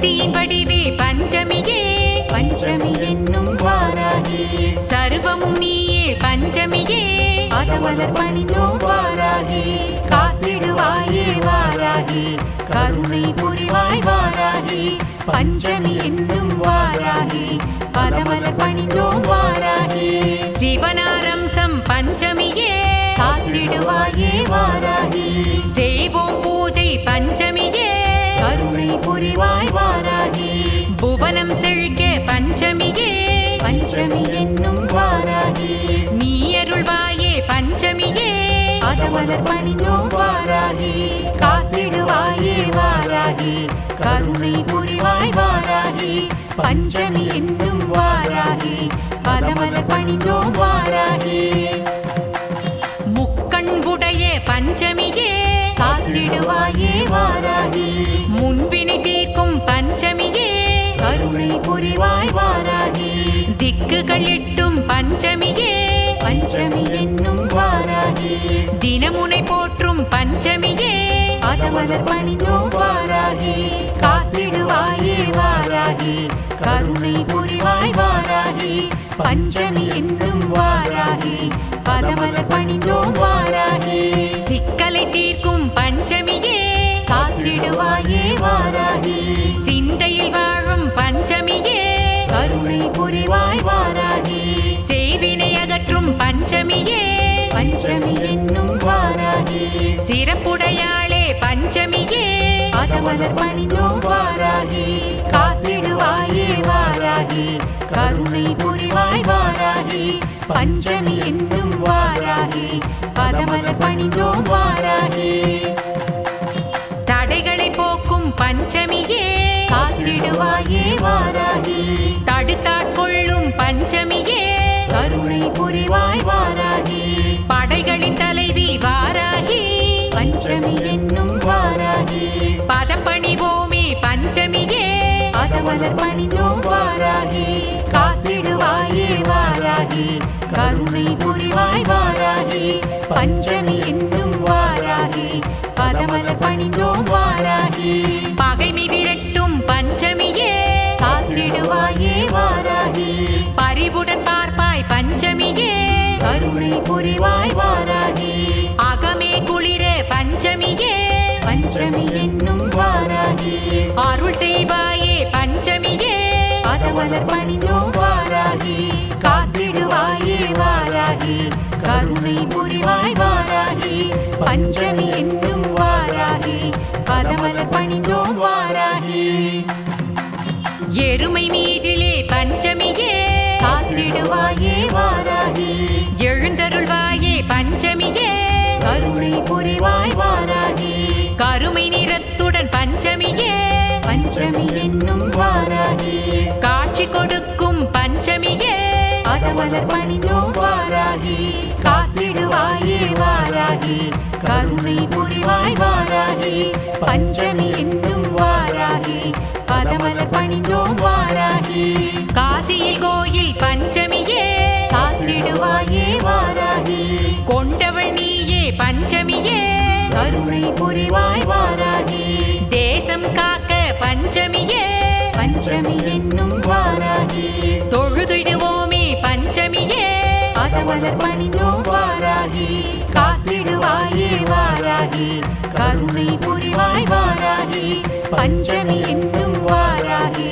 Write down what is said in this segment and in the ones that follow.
சக்தியின் வடிவே பஞ்சமியே பஞ்சமி என்னும் வாராகி சர்வமும் நீயே பஞ்சமியே பதமலர் பணிந்தோம் வாராகி காத்திடுவாயே வாராகி கருணை புரிவாய் வாராகி பஞ்சமி என்னும் வாராகி பதமலர் பணிந்தோம் வாராகி சிவனாரம்சம் பஞ்சமியே காத்திடுவாயே வாராகி செய்வோம் பூஜை பஞ்சமியே கருணை புரிவாய் வாராகி புவனம் செழிக்க பஞ்சமியே பஞ்சமி என்னும் வாராகி நீ அருள்வாயே பஞ்சமியே பதமலர் பணிந்தோம் வாராகி காத்திடுவாயே வாராகி கருணை புரிவாய் வாராகி பஞ்சமி என்னும் வாராகி பதமலர் பணிந்தோம் வாராகி முக்கண்புடைய பஞ்சமியே காத்திடுவாயே வாராகி முன்பினை தீர்க்கும் பஞ்சமியே கருணை புரிவாய் வாராகி திக்குகள் எட்டும் பஞ்சமியே பஞ்சமி என்னும் வாராகி தினமுனை போற்றும் பஞ்சமியே பதமலர் பணிந்தோம் வாராகி காத்திடுவாயே வாராகி கருணை புரிவாய் வாராகி பஞ்சமி என்னும் வாராகி பதமலர் பணிந்தோம் வாராகி சிக்கலை தீர்க்கும் பஞ்சமியே காத்திடுவாயே வாராகி சிந்தையில் வாழும் பஞ்சமியே கருணை புரிவாய் வாராகி சேவினை அகற்றும் பஞ்சமியே பஞ்சமி என்னும் வாராகி சிறப்புடையாளே பஞ்சமியே பதமலர் பணிந்தோம் வாராகி காத்திடுவாயே வாராகி கருணை புரிவாய் வாராகி பஞ்சமி என்னும் வாராகி பதமலர் பணிந்தோம் வாராகி தடைகளை போக்கும் பஞ்சமியே காத்திடுவாயே வாராகி தடுத்தாட்கொள்ளும் பஞ்சமியே கருணை புரிவாய் வாராகி படைகளின் தலைவி வாராகி பஞ்சமி என்னும் வாராகி பதப்பணிவோமே பஞ்சமியே பதமலர் பணிந்தோம் வாராகி காத்திடுவாயே வாராகி கருணை புரிவாய் வாராகி பஞ்சமி என்னும் வாராகி பதமலர் பணிந்தோம் வாராகி பகைமை விரட்டும் பஞ்சமியே காத்திடுவாயே வாராகி பரிவுடன் பார்ப்பாய் பஞ்சமியே கருணை புரிவாய் வாராகி அகமே குளிர பஞ்சமியே பஞ்சமி என்னும் வாராகி அருள் செய்வாயே பஞ்சமியே பதமலர் பணிந்தோம் வாராகி காத்திடுவாயே வாராகி கருணை புரிவாய் வாராகி பஞ்சமி என்னும் வாராகி பதமலர் பணிந்தோம் வாராகி எருமை மீதிலே பஞ்சமியே காத்திடுவாயே வாராகி எழுந்தருள்வாயே பஞ்சமியே கருணை புரிவாய் வாராகி கருமை நிறத்துடன் பஞ்சமியே பஞ்சமி என்னும் வாராகி காட்சி கொடுக்கும் பஞ்சமியே பதமலர் பணிந்தோம் வாராகி காத்திடுவாயே வாராகி கருணை புரிவாய் வாராகி பஞ்சமி என்னும் வாராகி பதமலர் பணிந்தோம் வாராகி காசியில் கோயில் பஞ்சமியே காத்திடுவாயே வாராகி கொண்டவள் நீயே பஞ்சமியே கருணை புரிவாய் வாராகி தேசம் காக்க பஞ்சமியே பஞ்சமி என்னும் வாராகி தொழுதிடுவோமே பஞ்சமியே பதமலர் பணிந்தோம் வாராகி காத்திடுவாயே வாராகி கருணை புரிவாய் வாராகி பஞ்சமி என்னும் வாராகி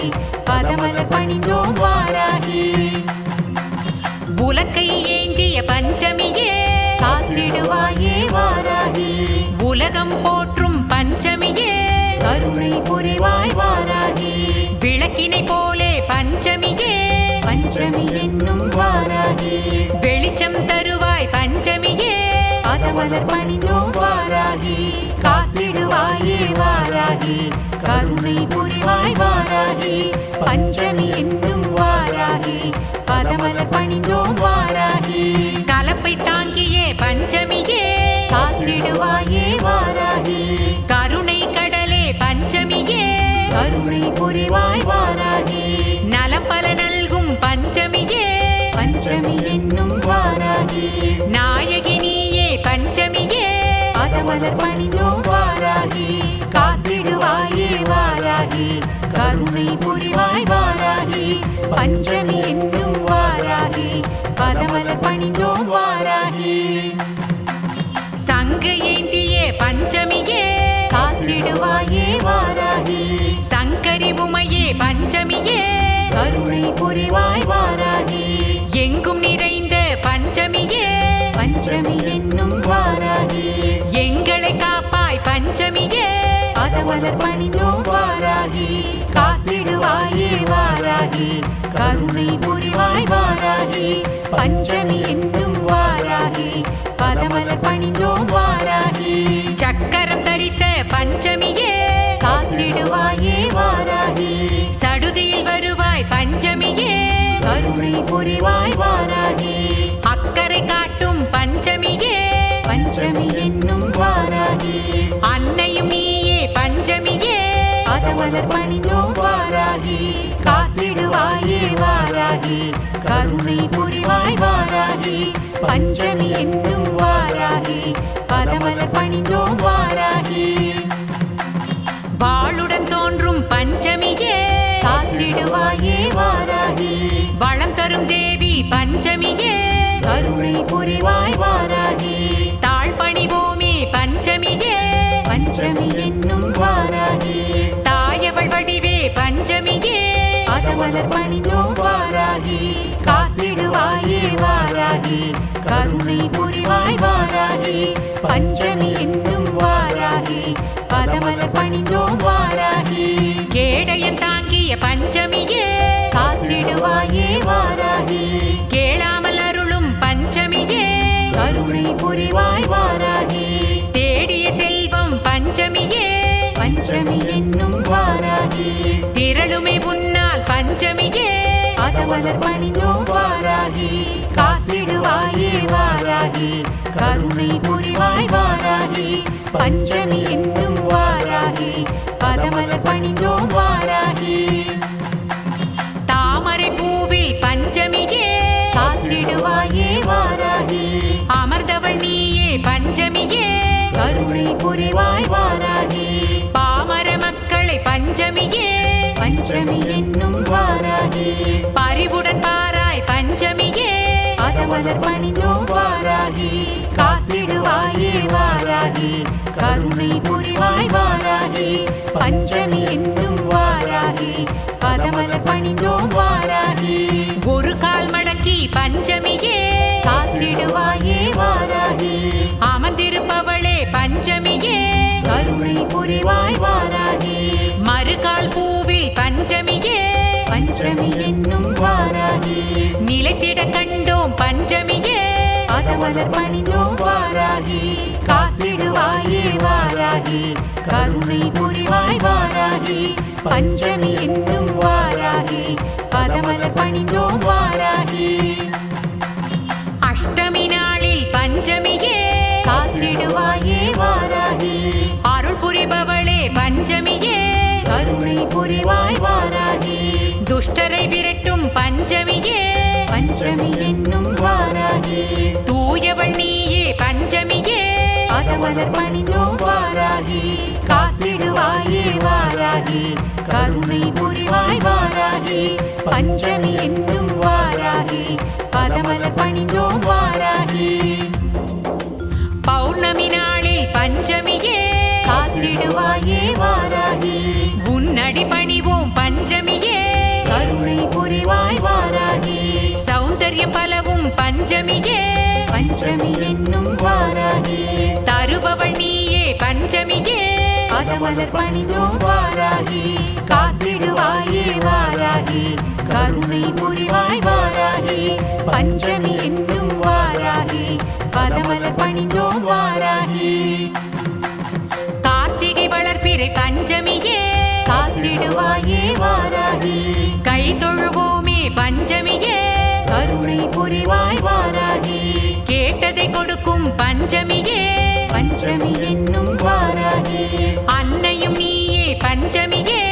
பதமலர் பணிந்தோம் வாராகி உலக்கை ஏந்திய பஞ்சமியே காத்திடுவாயே வாராகி உலகம் போற்றும் பஞ்சமியே கருணை புரிவாய் வாராகி விளக்கினை போலே பஞ்சமியே பஞ்சமி என்னும் வாராகி வெளிச்சம் தருவாய் பஞ்சமியே பதமலர் பணிந்தோம் வாராகி காத்திடுவாயே வாராகி கருணை புரிவாய் வாராகி பஞ்சமி என்னும் வாராகி பதமலர் பணிந்தோம் வாராகி கலப்பை தாங்கியே பஞ்சமியே காத்திடுவாயே வாராகி கருணை கடலே பஞ்சமியே கருணை புரிவாய் வாராகி நலம் பல நல்கும் பஞ்சமியே பஞ்சமி என்னும் வாராகி நாயகி நீயே பஞ்சமியே பதமலர் பணிந்தோம் வாராகி காத்திடுவாயே வாராகி கருணை புரிவாய் வாராகி பஞ்சமி என்னும் வாராகி பதமலர் பணிந்தோம் வாராகி சங்கு ஏந்தியே பஞ்சமியே காத்திடுவாயே வாராகி சங்கரி உமையே பஞ்சமியே கருணை புரிவாய் வாராகி எங்கும் நிறைந்த பஞ்சமியே பஞ்சமி என்னும் வாராகி எங்களை காப்பாய் பஞ்சமியே பதமலர் பணிந்தோம் வாராகி காத்திடுவாயே வாராகி கருணை புரிவாய் வாராகி பஞ்சமி என்னும் வாராகி பதமலர் பணிந்தோம் வாராகி சக்கரம் தரித்த பஞ்சமியே காத்திடுவாயே வாராகி சடுதியில் வருவாய் பஞ்சமியே கருணை புரிவாய் வாராகி அக்கறை காட்டும் பஞ்சமியே பஞ்சமி என்னும் வாராகி அன்னையும் நீயே பஞ்சமியே பதமலர் பணிந்தோம் வாராகி காத்திடுவாயே வாராகி கருணை புரிவாய் வாராகி பஞ்சமி என்னும் வாராகி பதமலர் பணிந்தோம் வாராகி வாளுடன் தோன்றும் பஞ்சமியே காத்திடுவாயே வாராகி வளம் தரும் தேவி பஞ்சமியே கருணை புரிவாய் வாராகி தாழ் பணிவோமே பஞ்சமியே பஞ்சமி என்னும் வாராகி தாயவள் வடிவே பஞ்சமியே பதமலர் பணிந்தோம் வாராகி காத்திடுவாயே வாராகி கருணை புரிவாய் வாராகி பஞ்சமி என்னும் வாராகி பதமலர் பணிந்தோம் வாராகி கேடயம் தாங்கிய பஞ்சமியே காத்திடுவாயே வாராகி கேளாமல் அருளும் பஞ்சமியே கருணை புரிவாய் வாராகி தேடிய செல்வம் பஞ்சமியே பஞ்சமி என்னும் வாராகி திரளுமே உன்னால் பஞ்சமியே பதமலர் பணிந்தோம் வாராகி காத்திடுவாயே வாராகி கருணை புரிவாய் வாராகி பஞ்சமி என்னும் வாராகி பதமலர் பணிந்தோம் வாராகி தாமரை பூவில் பஞ்சமியே காத்திடுவாயே வாராகி அமர்ந்தவள் நீயே பஞ்சமியே கருணை புரிவாய் வாராகி பாமர மக்களை பஞ்சமியே பஞ்சமி என்னும் வாராகி பரிவுடன் பாராய் பஞ்சமியே பதமலர் பணிந்தோம் வாராகி காத்திடுவாயே வாராகி கருணை புரிவாய் வாராகி பஞ்சமி என்னும் வாராகி பதமலர் பணிந்தோம் வாராகி ஒரு கால் மடக்கி பஞ்சமியே காத்திடுவாயே வாராகி அமர்ந்திருப்பவளே பஞ்சமியே கருணை புரிவாய் வாராகி மறுகால் பூவில் பஞ்சமியே பஞ்சமி என்னும் வாராகி நிலைத்திட கண்டோம் பஞ்சமியே பதமலர் பணிந்தோம் வாராகி காத்திடுவாயே வாராகி கருணை புரிவாய் வாராகி பஞ்சமி என்னும் வாராகி பதமலர் பணிந்தோம் வாராகி அஷ்டமி நாளில் பஞ்சமியே காத்திடுவாயே வாராகி அருள் புரிபவளே பஞ்சமியே கருணை புரிவாய் வாராகி துஷ்டரை விரட்டும் பஞ்சமியே பஞ்சமி என்னும் வாராகி தூயவள் நீயே பஞ்சமியே பதமலர் பணிந்தோம் வாராகி காத்திடுவாயே வாராகி கருணை புரிவாய் வாராகி பஞ்சமி என்னும் வாராகி பதமலர் பணிந்தோம் வாராகி பௌர்ணமி நாளில் பஞ்சமியே காத்திடுவாயே வாராகி உன்னடி பணிவோம் பஞ்சமியே கருணை புரிவாய் வாராகி சௌந்தர்யம் பலவும் பஞ்சமியே பஞ்சமி என்னும் வாராகி தருபவள் நீயே பஞ்சமியே பதமலர் பணிந்தோம் வாராகி காத்திடுவாயே வாராகி கருணை புரிவாய் வாராகி பஞ்சமி என்னும் வாராகி பதமலர் பணிந்தோம் வாராகி கார்த்திகை வளர்ப்பிறை பஞ்சமியே காத்திடுவாயே வாராகி கை தொழுவோமே பஞ்சமியே கருணை புரிவாய் வாராகி கேட்டதை கொடுக்கும் பஞ்சமியே பஞ்சமி என்னும் வாராகி அன்னையும் நீயே பஞ்சமியே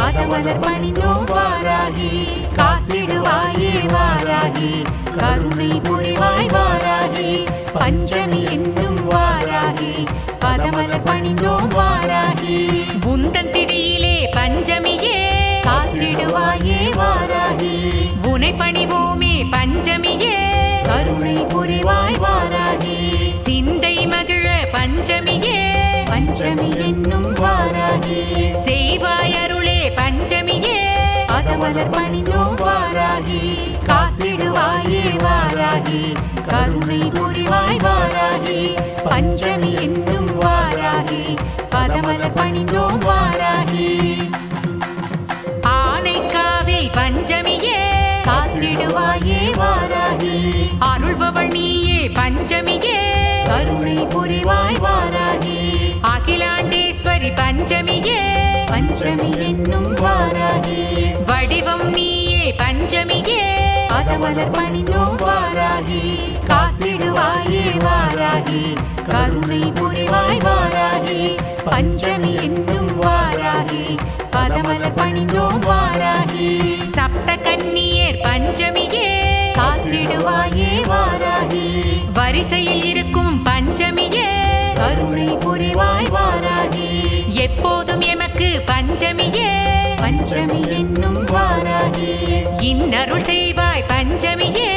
பதமலர் பணிந்தோம் வாராகி காத்திடுவாயே வாராகி கருணை புரிவாய் வாராகி பஞ்சமி என்னும் வாராகி பதமலர் பணிந்தோம் வாராகி உந்தன் திடியிலே பஞ்சமியே உன்னை பணிவோமே பஞ்சமியே கருணை புரிவாய் வாராகி சிந்தை மகிழ பஞ்சமியே பஞ்சமி என்னும் வாராகி செய்வாய் அருளே பஞ்சமியே பதமலர் பணிந்தோம் வாராகி காத்திடுவாயே வாராகி கருணை புரிவாய் வாராகி பஞ்சமி என்னும் வாராகி பதமலர் பணிந்தோம் வாராகி ஆனைக்காவில் பஞ்சமியே காத்திடுவாயே வாராகி அருள்பவள் நீயே பஞ்சமியே கருணை புரிவாய் வாராகி அகிலாண்டேஸ்வரி பஞ்சமியே பஞ்சமி என்னும் வாராகி வடிவம் நீயே பஞ்சமியே பதமலர் பணிந்தோம் வாராகி காத்திடுவாயே வாராகி கருணை புரிவாய் வாராகி பஞ்சமி என்னும் வாராகி பதமலர் பணிந்தோம் வாராகி சப்த கன்னியர் பஞ்சமியே காத்திடுவாயே வாராகி வரிசையில் இருக்கும் பஞ்சமியே கருணை புரிவாய் வாராகி எப்போதும் எமக்கு பஞ்சமியே பஞ்சமி என்னும் வாராகி இன்னருள் செய்வாய் பஞ்சமியே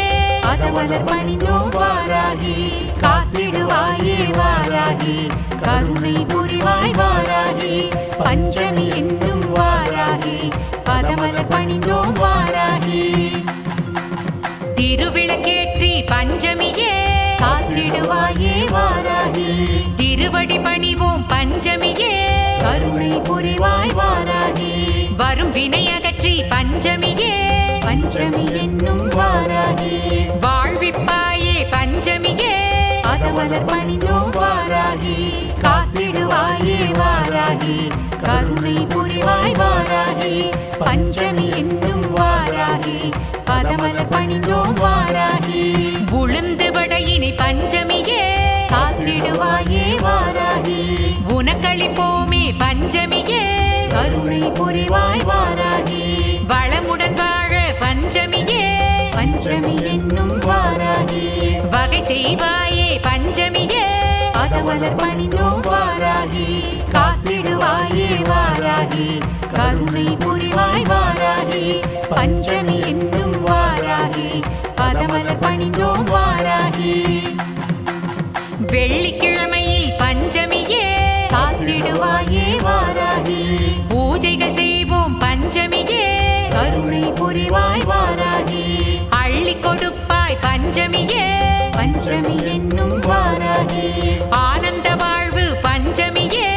பதமலர் பணிந்தோம் வாராகி காத்திடுவாயே வாராகி கருணை புரிவாய் வாராகி பஞ்சமி என்னும் வாராகி பதமலர் பணிந்தோம் வாராகி திருவிளக்கேற்றி பஞ்சமியே காத்திடுவாயே வாராகி திருவடி பணிவோம் பஞ்சமியே கருணை புரிவாய் வாராகி வரும் வினை அகற்றி பஞ்சமியே பஞ்சமி என்னும் வாராகி வாழ்விப்பாயே பஞ்சமியே பதமலர் பணிந்தோம் வாராகி காத்திடுவாயே வாராகி கருணை புரிவாய் வாராகி பஞ்சமி என்னும் வாராகி பதமலர் பணிந்தோம் வாராகி உளுந்து வடையினை பஞ்சமியே காத்திடுவாயே வாராகி உனக்களிப்போமே பஞ்சமியே கருணை புரிவாய் வாராகி வளமுடன் வாழ பஞ்சமியே பஞ்சமி என்னும் வாராகி வகை செய்வாயே பஞ்சமியே பதமலர் பணிந்தோம் வாராகி காத்திடுவாயே வாராகி கருணை புரிவாய் வாராகி பஞ்சமி என்னும் வாராகி பதமலர் பணிந்தோம் வாராகி வெள்ளிக்கிழமையில் பஞ்சமியே காத்திடுவாயே வாராகி பூஜைகள் செய்வோம் பஞ்சமியே கருணை புரிவாய் வாராகி அள்ளி கொடுப்பாய் பஞ்சமியே பஞ்சமி என்னும் வாராகி ஆனந்த வாழ்வு பஞ்சமியே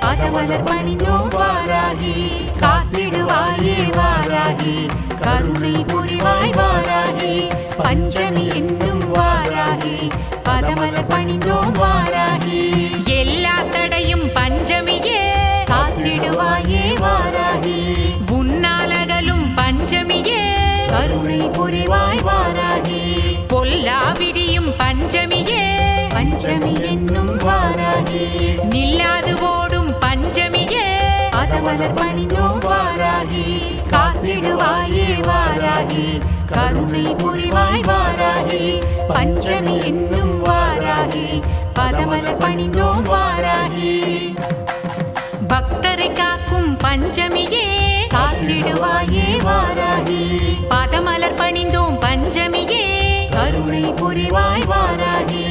பதமலர் பணிந்தோம் வாராகி காத்திடுவாயே வாராகி கருணை புரிவாய் வாராகி பஞ்சமி என்னும் வாராகி பதமலர் பணிந்தோம் வாராகி எல்லா தடையும் பஞ்சமியே காத்திடுவாயே வாராகி உன்னாலகலும் பஞ்சமியே கருணை புரிவாய் வாராகி பொல்லா விதியும் பஞ்சமியே பஞ்சமி என்னும் வாராகி நில்லாது ஓடும் பஞ்சமியே பதமலர் பணிந்தோம் வாராகி காத்திடுவாயே வாராகி கருணை புரிவாய் வாராகி பஞ்சமி என்னும் வாராகி பதமலர் பணிந்தோம் வாராகி பக்தரை காக்கும் பஞ்சமியே காத்திடுவாயே வாராகி பதமலர் பணிந்தோம் பஞ்சமியே கருணை புரிவாய் வாராகி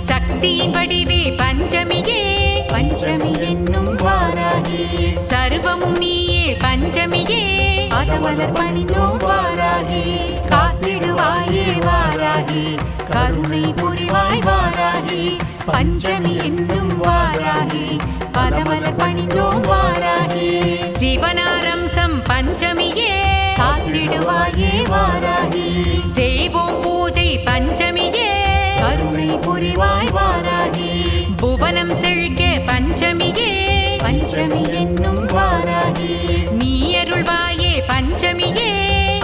சக்தியின் வடிவே பஞ்சமியே பஞ்சமி என்னும் வாராகி சர்வமும் நீயே பஞ்சமியே பதமலர் பணிந்தோம் வாராகி காத்திடுவாயே வாராகி கருணை புரிவாய் வாராகி பஞ்சமி என்னும் வாராகி பதமலர் பணிந்தோம் வாராகி சிவனாரம்சம் பஞ்சமியே காத்திடுவாயே வாராகி செய்வோம் பூஜை பஞ்சமியே கருணை புரிவாய் வாராகி புவனம் செழிக்க பஞ்சமியே பஞ்சமி என்னும் வாராகி நீ அருள்வாயே பஞ்சமியே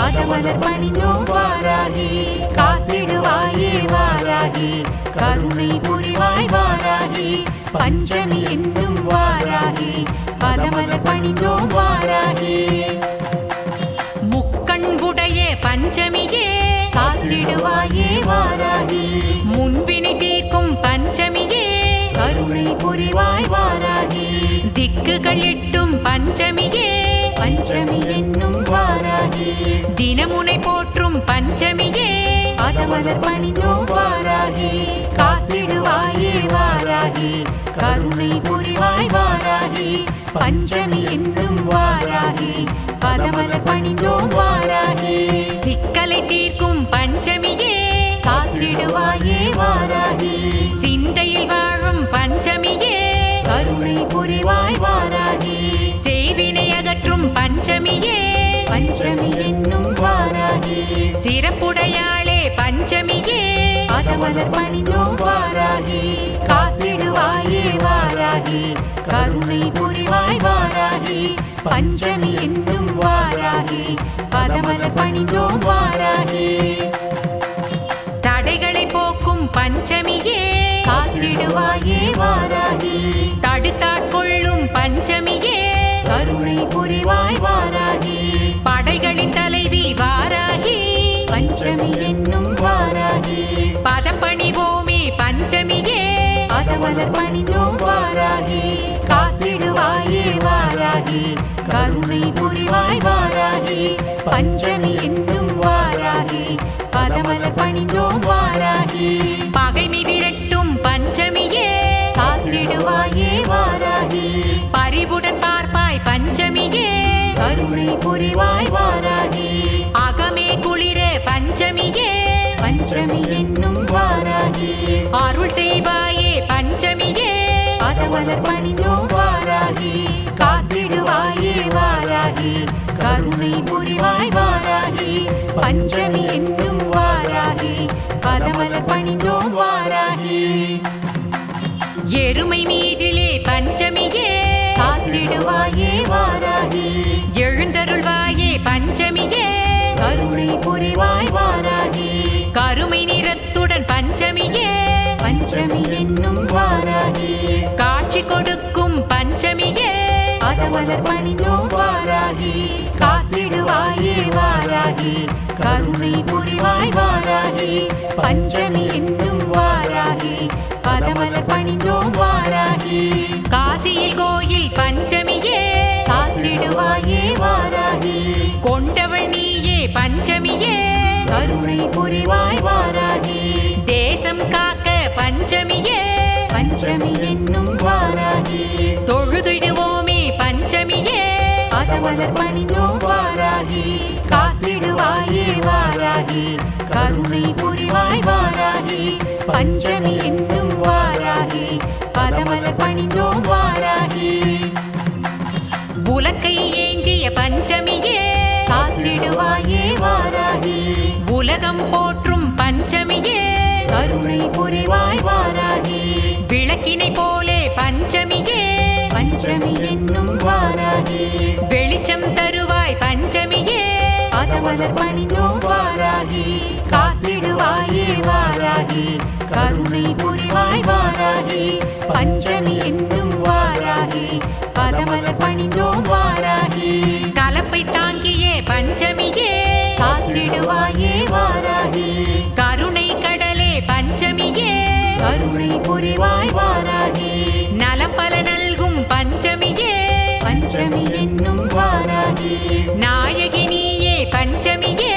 பதமலர் பணிந்தோம் வாராகி காத்திடுவாயே வாராகி கருணை புரிவாய் வாராகி பஞ்சமி என்னும் வாராகி பதமலர் பணிந்தோம் வாராகி முக்கண்புடைய பஞ்சமியே காத்திடுவாயே வாராகி முன்பினை தீர்க்கும் பஞ்சமியே கருணை புரிவாய் வாராகி திக்குகள் எட்டும் பஞ்சமியே பஞ்சமி என்னும் வாராகி தினமுனை போற்றும் பஞ்சமியே பதமலர் பணிந்தோம் வாராகி காத்திடுவாயே வாராகி கருணை புரிவாய் வாராகி பஞ்சமி என்னும் வாராகி பதமலர் பணிந்தோம் வாராகி சிக்கலை தீர்க்கும் பஞ்சமியே காத்திடுவாயே வாராகி சிந்தையில் வாழும் பஞ்சமியே கருணை புரிவாய் வாராகி சேவினை அகற்றும் பஞ்சமியே பஞ்சமி என்னும் வாராகி சிறப்புடையாளே பஞ்சமியே பதமலர் பணிந்தோம் வாராகி காத்திடுவாயே வாராகி கருணை புரிவாய் வாராகி பஞ்சமி என்னும் வாராகி பதமலர் பணிந்தோம் வாராகி தடைகளை போக்கும் பஞ்சமியே காத்திடுவாயே வாராகி தடுத்தாட்கொள்ளும் பஞ்சமியே கருணை புரிவாய் வாராகி படைகளின் தலைவி வாராகி பஞ்சமி என்னும் வாராகி பதம் பணிவோமே பஞ்சமியே பதமலர் பணிந்தோம் வாராகி காத்திடுவாயே வாராகி கருணை புரிவாய் வாராகி பஞ்சமி என்னும் வாராகி பதமலர் பணிந்தோம் வாராகி பகைமை விரட்டும் பஞ்சமியே காத்திடுவாயே வாராகி பரிவுடன் பார்ப்பாய் பஞ்சமியே கருணை புரிவாய் வாராகி அகமே குளிர பஞ்சமியே பஞ்சமி என்னும் வாராகி அருள் செய்வாயே பஞ்சமியே பதமலர் பணிந்தோம் வாராகி காத்திடுவாயே வாராகி கருணை புரிவாய் வாராகி பஞ்சமி என்னும் வாராகி பதமலர் பணிந்தோம் வாராகி எருமை மீதிலே பஞ்சமியே காத்திடுவாயே வாராகி எழுந்தருள்வாயே பஞ்சமியே கருணை புரிவாய் வாராகி கருமை நிறத்துடன் பஞ்சமியே பஞ்சமி என்னும் வாராகி காட்சி கொடுக்கும் பஞ்சமியே பதமலர் பணிந்தோம் வாராகி காத்திடுவாயே வாராகி கருணை புரிவாய் வாராகி பஞ்சமி என்னும் வாராகி பதமலர் பணிந்தோம் வாராகி காசியில் கோயில் பஞ்சமியே காத்திடுவாயே வாராகி கொண்டவள் நீயே பஞ்சமியே கருணை புரிவாய் வாராகி தேசம் காக்க பஞ்சமியே பஞ்சமி என்னும் வாராகி தொழுதிடுவோமே பஞ்சமியே பதமலர் பணிந்தோம் வாராகி காத்திடுவாயே வாராகி கருணை புரிவாய் வாராகி பஞ்சமி என்னும் வாராகி பதமலர் பணிந்தோம் வாராகி உலக்கை ஏந்திய பஞ்சமியே காத்திடுவாயே வாராகி உலகம் போற்றும் பஞ்சமியே கருணை புரிவாய் வாராகி விளக்கினை போலே பஞ்சமியே பஞ்சமி என்னும் வாராகி வெளிச்சம் தருவாய் பஞ்சமியே பதமலர் பணிந்தோம் வாராகி காத்திடுவாயே வாராகி கருணை புரிவாய் வாராகி பஞ்சமி என்னும் வாராகி பதமலர் பணிந்தோம் வாராகி கலப்பை தாங்கியே பஞ்சமியே காத்திடுவாயே வாராகி கருணை கடலே பஞ்சமியே கருணை புரிவாய் வாராகி நலம் பல நல்கும் பஞ்சமியே பஞ்சமி என்னும் வாராகி நாயகி நீயே பஞ்சமியே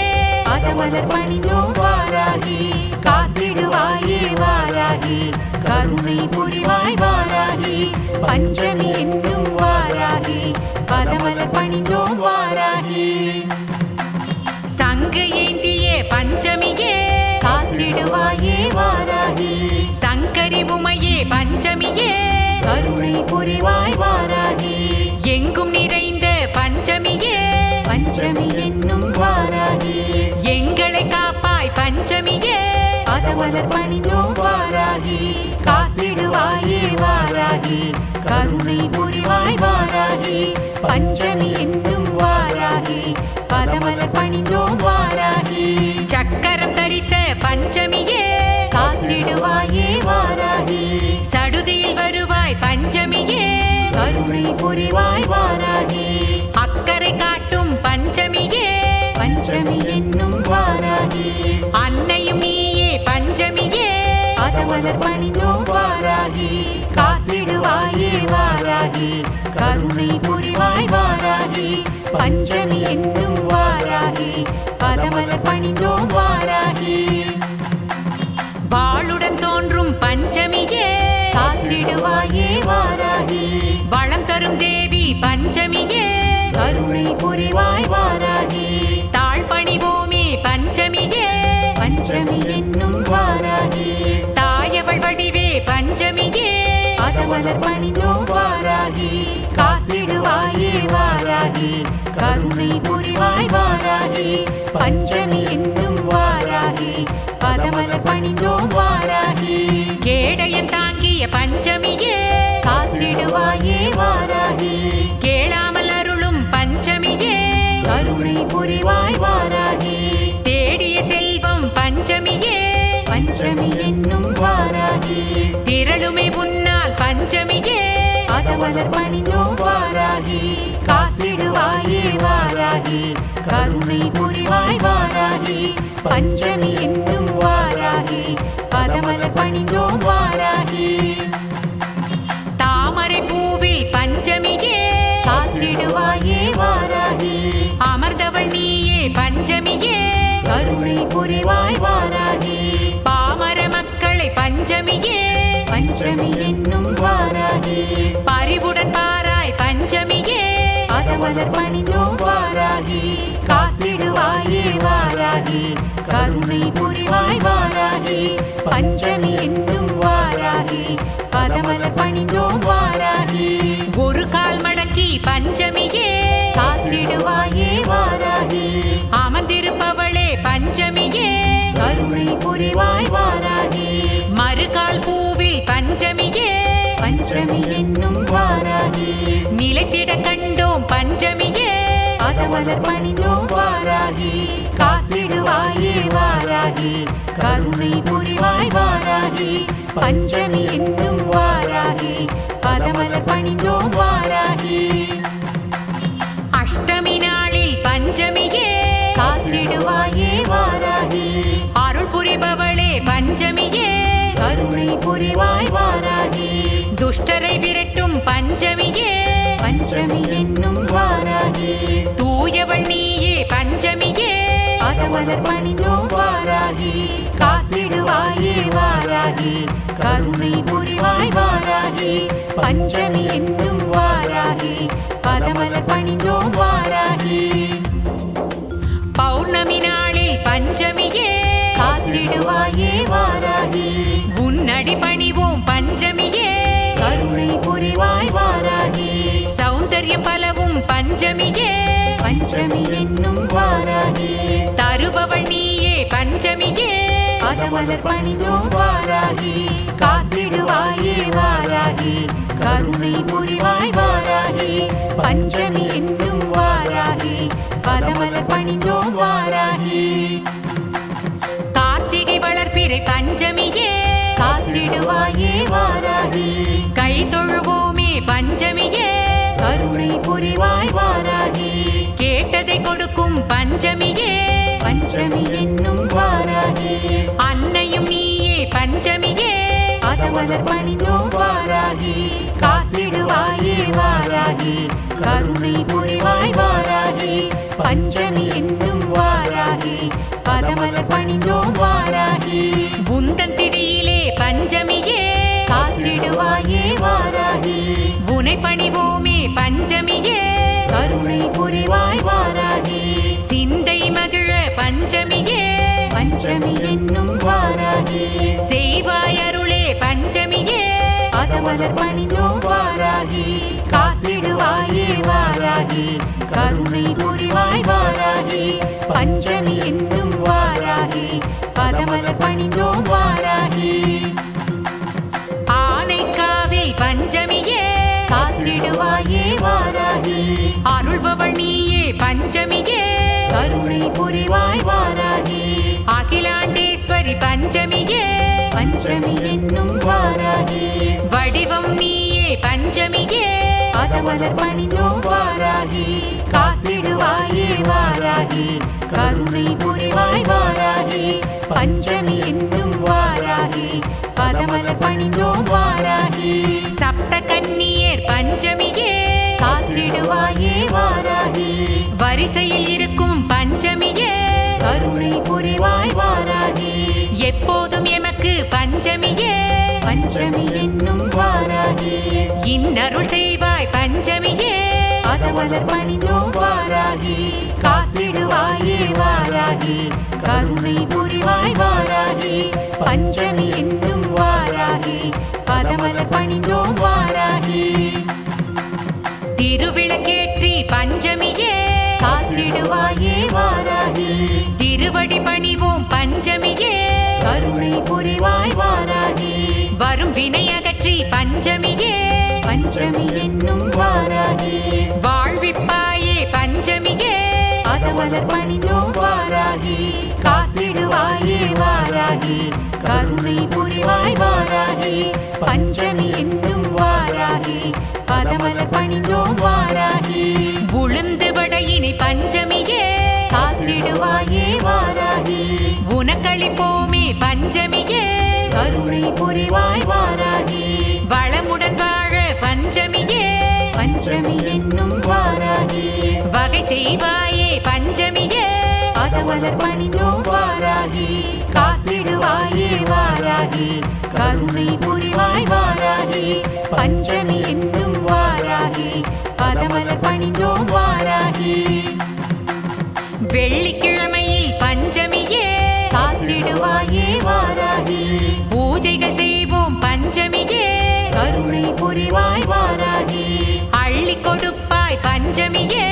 பதமலர் பணிந்தோம் வாராகி காத்திடுவாயே வாராகி கருணை புரிவாய் வாராகி பஞ்சமி என்னும் வாராகி பதமலர் பணிந்தோம் வாராகி சங்கு ஏந்திய பஞ்சமியே காத்திடுவாயே வாராகி சங்கரி உமையே பஞ்சமியே கருணை புரிவாய் வாராகி எங்கும் நிறைந்த பஞ்சமியே பஞ்சமி என்னும் வாராகி எங்களை காப்பாய் பஞ்சமியே பதமலர் பணிந்தோம் வாராகி காத்திடுவாயே வாராகி கருணை புரிவாய் வாராகி பஞ்சமி என்னும் வாராகி பதமலர் பணிந்தோம் வாராகி சக்கரம் தரித்த பஞ்சமியே காத்திடுவாயே வாராகி சடுதியில் வருவாய் பஞ்சமியே கருணை புரிவாய் வாராகி அக்கறை காட்டும் பஞ்சமியே பஞ்சமி என்னும் வாராகி அன்னையும் நீயே பஞ்சமியே பதமலர் பணிந்தோம் வாராகி காத்திடுவாயே வாராகி கருணை புரிவாய் வாராகி பஞ்சமி என்னும் வாராகி பதமலர் பணிந்தோம் வாராகி அருளுடன் தோன்றும் பஞ்சமியே காத்திடுவாயே வாராகி வளம் தரும் தேவி பஞ்சமியே கருணை புரிவாய் வாராகி தாழ் பணிவோமே பஞ்சமியே பஞ்சமி என்னும் வாராகி தாயவள் வடிவே பஞ்சமியே பதமலர் பணிந்தோம் வாராகி காத்திடுவாயே வாராகி கருணை புரிவாய் வாராகி பஞ்சமி என்னும் வாராகி பதமலர் பணிந்தோம் வாராகி கேடயம் தாங்கிய பஞ்சமியே காத்திடுவாயே வாராகி கேளாமல் அருளும் பஞ்சமியே கருணை புரிவாய் வாராகி தேடிய செல்வம் பஞ்சமியே பஞ்சமி என்னும் வாராகி திரளுமே உன்னால் பஞ்சமியே பதமலர் பணிந்தோம் வாராகி காத்திடுவாயே வாராகி கருணை புரிவாய் வாராகி பஞ்சமி என்னும் வாராகி பதமலர் பணிந்தோம் வாராகி தாமரை பூவில் பஞ்சமியே காத்திடுவாயே வாராகி அமர்ந்தவள் நீயே பஞ்சமியே கருணை புரிவாய் வாராகி பாமர மக்களை பஞ்சமியே பஞ்சமி என்னும் வாராகி பரிவுடன் பாராய் பஞ்சமியே பதமலர் பணிந்தோம் வாராகி காத்திடுவாயே வாராகி கருணை புரிவாய் வாராகி பஞ்சமி என்னும் வாராகி பதமலர் பணிந்தோம் வாராகி ஒரு கால் மடக்கி பஞ்சமியே காத்திடுவாயே வாராகி அமர்ந்திருப்பவளே பஞ்சமியே கருணை புரிவாய் வாராகி மறுகால் பூவில் பஞ்சமியே பஞ்சமி என்னும் வாராகி நிலைத்திட கண்டோம் பஞ்சமியே பதமலர் பணிந்தோம் வாராகி காத்திடுவாயே வாராகி கருணை புரிவாய் வாராகி பஞ்சமி என்னும் வாராகி பதமலர் பணிந்தோம் வாராகி அஷ்டமி நாளில் பஞ்சமியே காத்திடுவாயே வாராகி அருள் புரிபவளே பஞ்சமியே கருணை புரிவாய் வாராகி துஷ்டரை விரட்டும் பஞ்சமியே பஞ்சமி என்னும் வாராகி தூயவள் நீயே பஞ்சமியே பதமலர் பணிந்தோம் வாராகி காத்திடுவாயே வாராகி கருணை புரிவாய் வாராகி பஞ்சமி என்னும் வாராகி பதமலர் பணிந்தோம் வாராகி பௌர்ணமி நாளில் பஞ்சமியே காத்திடுவாயே வாராகி உன்னடி பணிவோம் பஞ்சமியே கருணை புரிவாய் வாராகி சௌந்தர்யம் பலவும் பஞ்சமியே பஞ்சமி என்னும் வாராகி தருபவள் நீயே பஞ்சமியே பதமலர் பணிந்தோம் வாராகி காத்திடுவாயே வாராகி கருணை புரிவாய் வாராகி பஞ்சமி என்னும் வாராகி பதமலர் பணிந்தோம் வாராகி கார்த்திகை வளர்ப்பிறை பஞ்சமியே காத்திடுவாயே வாராகி கை தொழுவோமே பஞ்சமியே கருணை புரிவாய் வாராகி கேட்டதை கொடுக்கும் பஞ்சமியே பஞ்சமி என்னும் வாராகி அன்னையும் நீயே பஞ்சமியே பதமலர் பணிந்தோம் வாராகி காத்திடுவாயே வாராகி கருணை புரிவாய் வாராகி பஞ்சமி என்னும் வாராகி பதமலர் பணிந்தோம் வாராகி உந்தன் திடியிலே பஞ்சமியே காத்திடுவாயே வாராகி உனை பணிவோமே பஞ்சமியே கருணை புரிவாய் வாராகி சிந்தை மகிழ பஞ்சமியே பஞ்சமி என்னும் வாராகி செய்வாய் அருளே பஞ்சமியே பதமலர் பணிந்தோம் வாராகி காத்திடுவாயே வாராகி கருணை புரிவாய் வாராகி பஞ்சமி என்னும் வாராகி பதமலர் பணிந்தோம் வாராகி ஆனைக்காவில் பஞ்சமியே காத்திடுவாயே வாராகி அருள்பவள் நீயே பஞ்சமியே கருணை புரிவாய் வாராகி அகிலாண்டேஸ்வரி பஞ்சமியே பஞ்சமி என்னும் வாராகி வடிவம் நீயே பஞ்சமியே பதமலர் பணிந்தோம் வாராகி காத்திடுவாயே வாராகி கருணை புரிவாய் வாராகி பஞ்சமி என்னும் வாராகி பதமலர் பணிந்தோம் வாராகி சப்த கன்னியர் பஞ்சமியே காத்திடுவாயே வாராகி வரிசையில் இருக்கும் பஞ்சமியே கருணை புரிவாய் வாராகி எப்போதும் எமக்கு பஞ்சமியே பஞ்சமி என்னும் வாராகி இன்னருள் செய்வாய் பஞ்சமியே பாதமலர் பணிந்தோம் வாராகி காத்திடுவாயே வாராகி கருணை புரிவாய் வாராகி பஞ்சமி என்னும் வாராகி பாதமலர் பணிந்தோம் வாராகி திருவிளக்கேற்றி பஞ்சமியே காத்திடுவாயே வாராகி திருவடி பணிவோம் பஞ்சமியே கருணை புரிவாய் வாராகி வரும் வினை அகற்றி பஞ்சமியே பஞ்சமி என்னும் வாராகி வாழ்விப்பாயே பஞ்சமியே பாதமலர் பணிந்தோம் வாராகி காத்திடுவாயே வாராகி கருணை புரிவாய் வாராகி பஞ்சமி என்னும் வாராகி பாதமலர் பணிந்தோம் வாராகி உளுந்து வடையினை பஞ்சமியே காத்திடுவாயே வாராகி உனக்களிப்போமே பஞ்சமியே கருணை புரிவாய் வாராகி வளமுடன் வாழ பஞ்சமியே பஞ்சமி என்னும் வாராகி வகை செய்வாயே பஞ்சமியே பாதமலர் பணிந்தோம் வாராகி காத்திடுவாயே வாராகி கருணை புரிவாய் வாராகி பஞ்சமி என்னும் வாராகி பாதமலர் பணிந்தோம் வாராகி வெள்ளிக்கிழமையில் பஞ்சமியே காத்திடுவாயே வாராகி பூஜைகள் செய்வோம் பஞ்சமியே கருணை புரிவாய் வாராகி அள்ளி கொடுப்பாய் பஞ்சமியே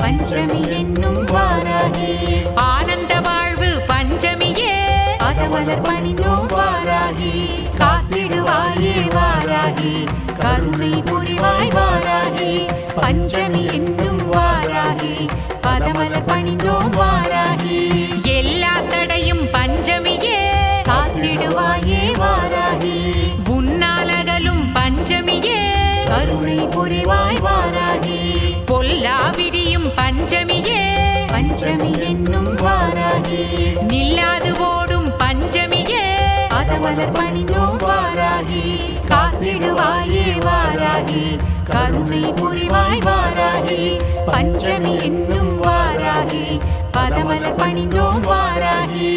பஞ்சமி என்னும் வாராகி ஆனந்த வாழ்வு பஞ்சமியே பாதமலர் பணிந்தோம் வாராகி காத்திடுவாயே வாராகி கருணை புரிவாய் வாராகி பஞ்சமி என்னும் வாராகி பாதமலர் பணிந்தோம் வாராகி எல்லா தடையும் பஞ்சமியே காத்திடுவாயே வாராகி உன்னாலகலும் பஞ்சமியே கருணை புரிவாய் வாராகி பொல்லா விதியும் பஞ்சமியே பஞ்சமி என்னும் வாராகி நில்லாது ஓடும் பஞ்சமியே பாதமலர் பணிந்தோம் வாராகி காத்திடுவாயே வாராகி கருணை புரிவாய் வாராகி பஞ்சமி என்னும் வாராகி பாதமலர் பணிந்தோம் வாராகி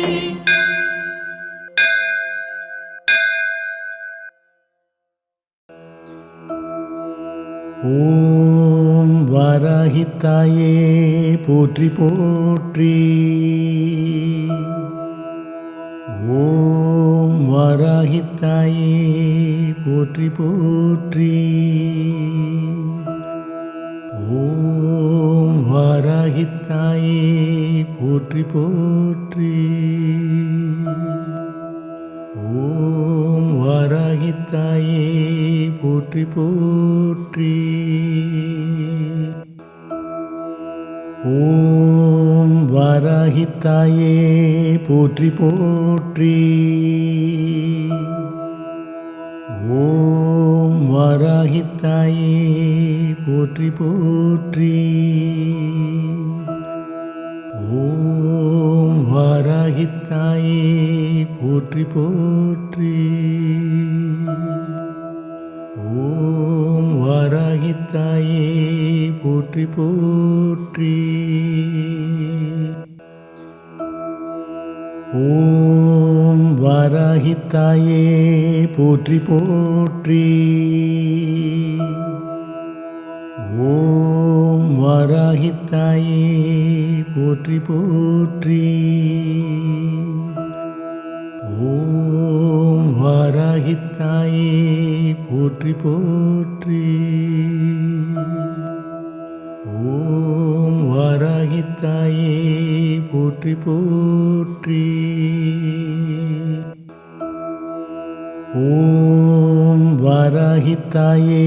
ஓம் வாராகித்தாயே போற்றி போற்றி. ஓம் வாராகித்தாயே போற்றி போற்றி. ஓம் வாராகித்தாயே போற்றி போற்றி. ஓம் வாராகித்தாயே போற்றி போற்றி. ஓம் வாராகித்தாயே போற்றி போற்றி. ஓம் வாராகித்தாயே போற்றி போற்றி. ஓம் வாராகித்தாயே போற்றி போற்றி. ஓம் வாராகித்தாயே போற்றி போற்றி. ஓம் வாராகித்தாயே போற்றி போற்றி. ஓம் வாராகித்தாயே போற்றி போற்றி. ஓம் வாராகித்தாயே போற்றி போற்றி. ஓம் வாராகித்தாயே போற்றி போற்றி. ஓம் வாராகித்தாயே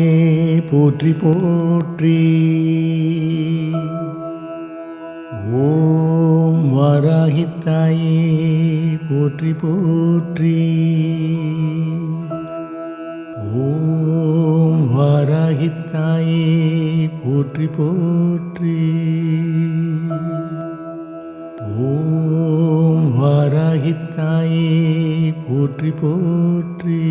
போற்றி போற்றி. ஓம் வாராகித்தாயே போற்றி போற்றி. ஓம் வாராகித்தாயே போற்றி போற்றி. ஓம் வாராகித்தாயே போற்றி போற்றி.